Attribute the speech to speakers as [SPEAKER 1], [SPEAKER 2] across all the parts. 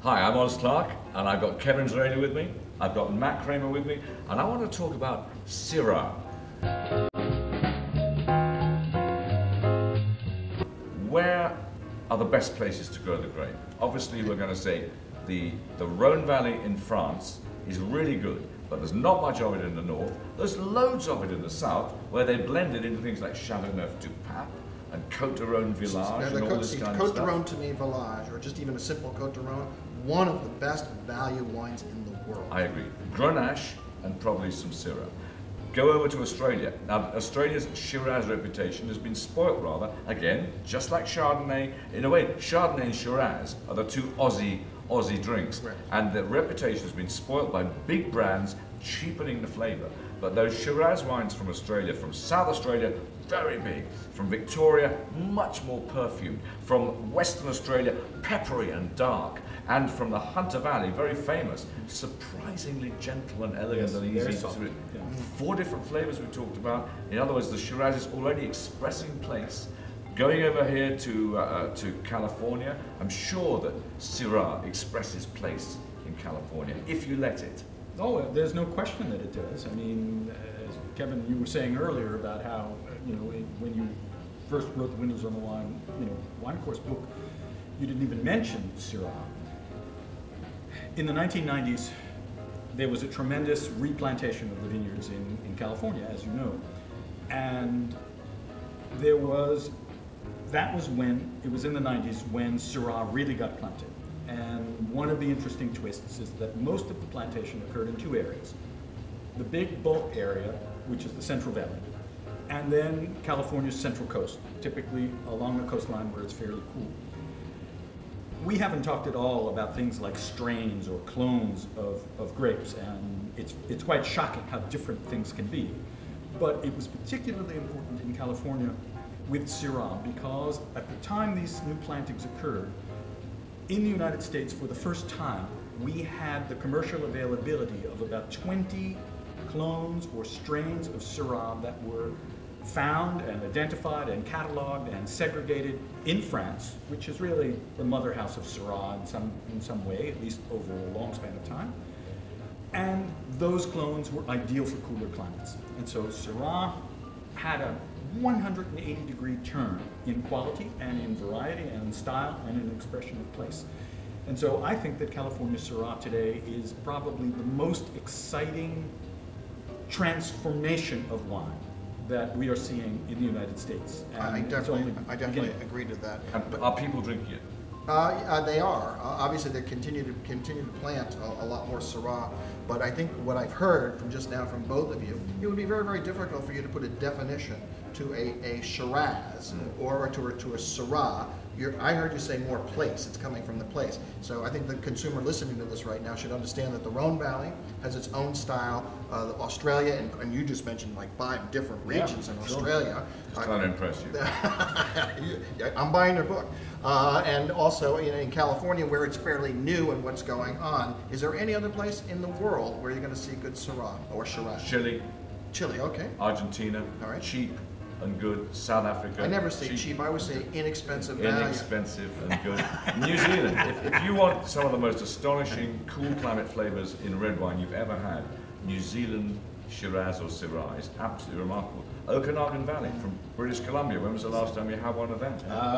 [SPEAKER 1] Hi, I'm Oz Clarke, and I've got Kevin Zraly with me. I've got Matt Kramer with me, and I want to talk about Syrah. Where are the best places to grow the grape? Obviously, we're going to say the Rhone Valley in France is really good, but there's not much of it in the north. There's loads of it in the south, where they blend it into things like Châteauneuf du Pape and Côte de Rhône Village and all this kind of stuff.
[SPEAKER 2] Côte de Rhône to me, Village, or just even a simple Côte de Rhône, one of the best value wines in the world.
[SPEAKER 1] I agree. Grenache and probably some Syrah. Go over to Australia. Now, Australia's Shiraz reputation has been spoilt rather, again, just like Chardonnay. In a way, Chardonnay and Shiraz are the two Aussie drinks.
[SPEAKER 2] Right.
[SPEAKER 1] And the reputation has been spoilt by big brands cheapening the flavour. But those Shiraz wines from Australia, from South Australia, very big. From Victoria, much more perfumed. From Western Australia, peppery and dark. And from the Hunter Valley, very famous, surprisingly gentle and elegant and easy to drink. Yeah. 4 different flavors we talked about. In other words, the Shiraz is already expressing place. Going over here to California, I'm sure that Syrah expresses place in California, if you let it.
[SPEAKER 3] Oh, there's no question that it does. I mean, as Kevin, you were saying earlier about how, when you first wrote the Windows on the Wine, wine course book, you didn't even mention Syrah. In the 1990s, there was a tremendous replantation of the vineyards in California, as you know. And that was when, it was in the 90s, when Syrah really got planted. And one of the interesting twists is that most of the plantation occurred in 2 areas. The big bulk area, which is the Central Valley, and then California's Central Coast, typically along the coastline where it's fairly cool. We haven't talked at all about things like strains or clones of grapes, and it's quite shocking how different things can be. But it was particularly important in California with Syrah because at the time these new plantings occurred, in the United States, for the first time, we had the commercial availability of about 20 clones or strains of Syrah that were found and identified and cataloged and segregated in France, which is really the mother house of Syrah in some way, at least over a long span of time. And those clones were ideal for cooler climates. And so Syrah had a 180-degree turn in quality and in variety and in style and in expression of place. And so I think that California Syrah today is probably the most exciting transformation of wine that we are seeing in the United States. And
[SPEAKER 2] I definitely agree to that.
[SPEAKER 1] And are people drinking it?
[SPEAKER 2] They are. Obviously, they continue to plant a lot more Syrah. But I think what I've heard from just now from both of you, it would be very, very difficult for you to put a definition to a Shiraz or to a Syrah. I heard you say more place. It's coming from the place. So I think the consumer listening to this right now should understand that the Rhone Valley has its own style. Australia, and you just mentioned like 5 different regions in Australia.
[SPEAKER 1] Just trying to impress you.
[SPEAKER 2] I'm buying your book. And also in California, where it's fairly new and what's going on. Is there any other place in the world where you're going to see good Syrah or Shiraz?
[SPEAKER 1] Chile.
[SPEAKER 2] Chile, okay.
[SPEAKER 1] Argentina.
[SPEAKER 2] All right.
[SPEAKER 1] Cheap and good. South Africa.
[SPEAKER 2] I never say cheap. I always say inexpensive value.
[SPEAKER 1] Inexpensive and good. New Zealand. If you want some of the most astonishing cool climate flavors in red wine you've ever had, New Zealand Shiraz or Syrah is absolutely remarkable. Okanagan Valley from British Columbia. When was the last time you had one of them?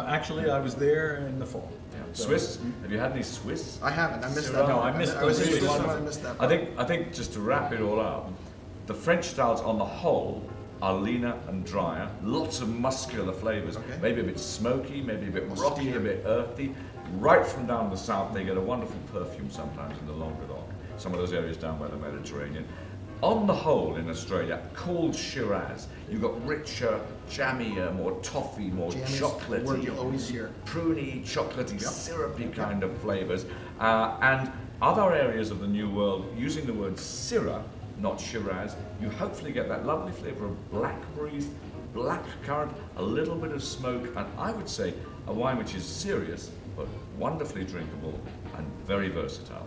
[SPEAKER 3] Actually, I was there in the fall.
[SPEAKER 1] Yeah. So, Swiss? Have you had any Swiss?
[SPEAKER 2] I haven't. I missed
[SPEAKER 1] Syrah?
[SPEAKER 2] that.
[SPEAKER 3] No, I missed
[SPEAKER 2] those.
[SPEAKER 3] I
[SPEAKER 2] missed that.
[SPEAKER 1] I think just to wrap it all up, the French styles on the whole are leaner and drier, lots of muscular flavors, maybe a bit smoky, maybe a bit rocky, a bit earthy. Right from down the south, they get a wonderful perfume sometimes in the Languedoc, some of those areas down by the Mediterranean. On the whole in Australia, called Shiraz, you've got richer, jammier, more toffee, more chocolatey,
[SPEAKER 2] word you always hear.
[SPEAKER 1] Pruny, chocolatey, syrupy kind of flavors. And other areas of the New World, using the word Syrah, not Shiraz, you hopefully get that lovely flavor of blackberries, black currant, a little bit of smoke, and I would say a wine which is serious, but wonderfully drinkable and very versatile.